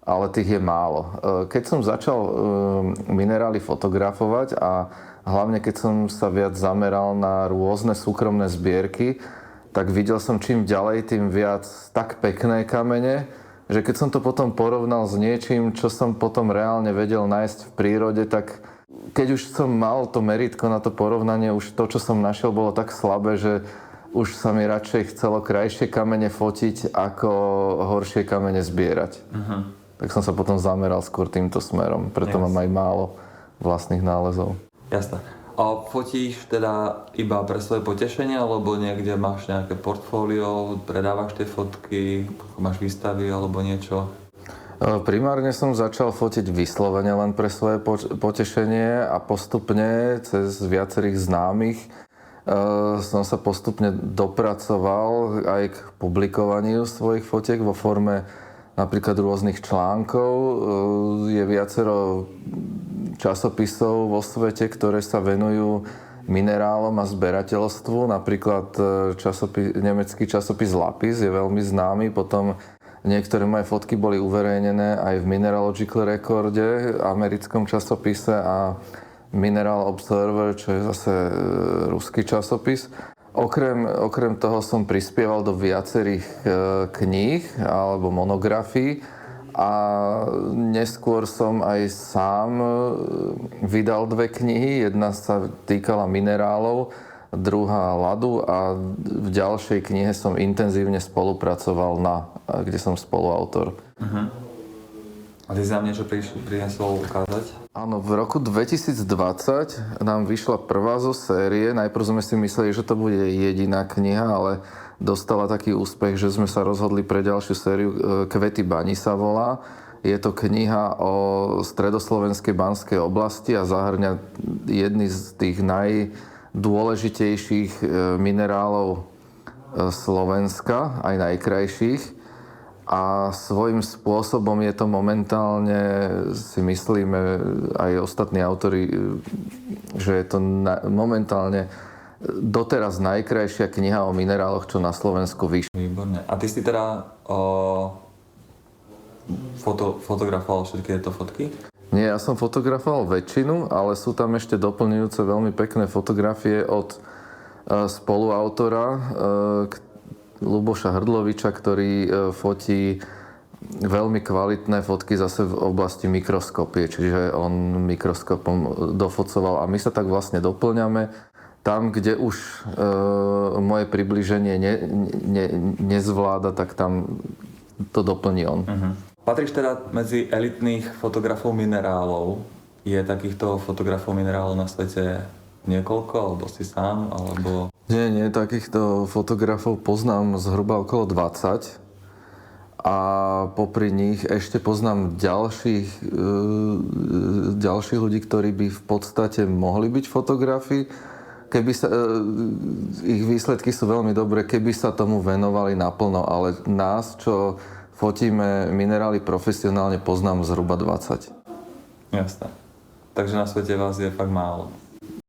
ale tých je málo. Keď som začal minerály fotografovať a hlavne keď som sa viac zameral na rôzne súkromné zbierky, tak videl som čím ďalej, tým viac tak pekné kamene, že keď som to potom porovnal s niečím, čo som potom reálne vedel nájsť v prírode, tak keď už som mal to meritko na to porovnanie, už to, čo som našiel, bolo tak slabé, že už sa mi radšej chcelo krajšie kamene fotiť, ako horšie kamene zbierať. Uh-huh. Tak som sa potom zameral skôr týmto smerom, preto mám aj málo vlastných nálezov. Jasné. A fotíš teda iba pre svoje potešenie, alebo niekde máš nejaké portfólio, predávaš tie fotky, máš výstavy alebo niečo? Primárne som začal fotiť vyslovene len pre svoje potešenie a postupne cez viacerých známych som sa postupne dopracoval aj k publikovaniu svojich fotiek vo forme napríklad rôznych článkov. Je viacero časopisov vo svete, ktoré sa venujú minerálom a zberateľstvu. Napríklad nemecký časopis Lapis je veľmi známy. Potom niektoré moje fotky boli uverejnené aj v Mineralogical Recorde, americkom časopise, a Mineral Observer, čo je zase ruský časopis. Okrem toho som prispieval do viacerých kníh alebo monografií a neskôr som aj sám vydal 2 knihy. Jedna sa týkala minerálov, druhá ľadu, a v ďalšej knihe som intenzívne spolupracoval kde som spoluautor. Uh-huh. A ty si nám niečo priniesol ukázať? Áno, v roku 2020 nám vyšla prvá zo série. Najprv sme si mysleli, že to bude jediná kniha, ale dostala taký úspech, že sme sa rozhodli pre ďalšiu sériu. Kvety Bani sa volá. Je to kniha o stredoslovenskej Banskej oblasti a zahŕňa jedny z tých najdôležitejších minerálov Slovenska, aj najkrajších. A svojím spôsobom je to momentálne, si myslíme aj ostatní autori, že je to momentálne doteraz najkrajšia kniha o mineráloch, čo na Slovensku vyšla. Výborne. A ty si teda fotografoval všetky tieto fotky? Nie, ja som fotografoval väčšinu, ale sú tam ešte doplňujúce veľmi pekné fotografie od spoluautora Ľuboša Hrdloviča, ktorý fotí veľmi kvalitné fotky zase v oblasti mikroskopie, čiže on mikroskopom dofocoval a my sa tak vlastne doplňame. Tam, kde už moje približenie nezvláda, tak tam to doplní on. Uh-huh. Patríš teda medzi elitných fotografov minerálov. Je takýchto fotografov minerálov na svete niekoľko, alebo si sám, alebo... Nie, takýchto fotografov poznám zhruba okolo 20. A popri nich ešte poznám ďalších ľudí, ktorí by v podstate mohli byť fotografi. Ich výsledky sú veľmi dobré, keby sa tomu venovali naplno, ale nás, čo fotíme minerály profesionálne, poznám zhruba 20. Jasné. Takže na svete vás je fakt málo.